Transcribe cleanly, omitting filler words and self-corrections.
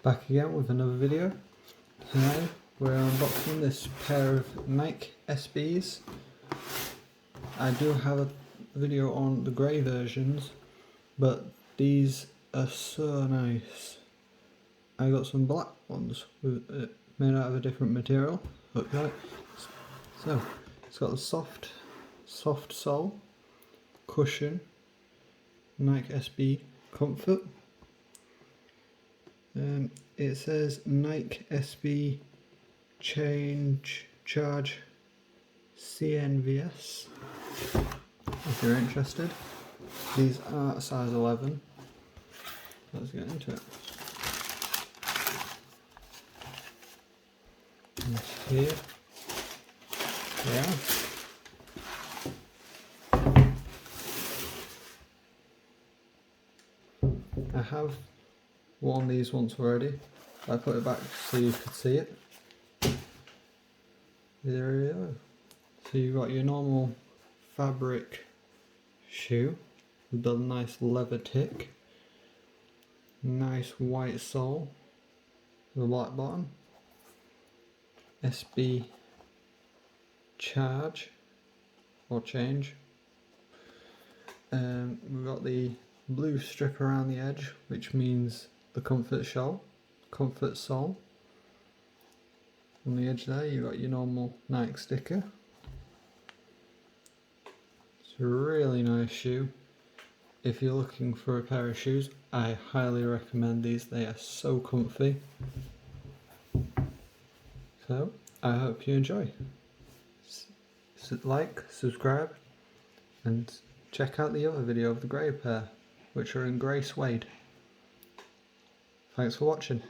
Back again with another video. Today we're unboxing this pair of Nike SBs. I do have a video on the grey versions, but these are so nice. I got some black ones with made out of a different material. Look at it. So it's got a soft sole, cushion, Nike SB Comfort. It says Nike SB Charge CNVS if you're interested. These are size 11. Let's get into it. And here they are. I have worn these once already. I put it back so you could see it. There we go. So you've got your normal fabric shoe with a nice leather tick, nice white sole with a black bottom, SB Charge or Change. We've got the blue strip around the edge, which means the comfort sole. On the edge there you've got your normal Nike sticker. It's a really nice shoe. If you're looking for a pair of shoes, I highly recommend these. They are so comfy. So I hope you enjoy. Like, subscribe, and check out the other video of the grey pair, which are in grey suede. Thanks for watching.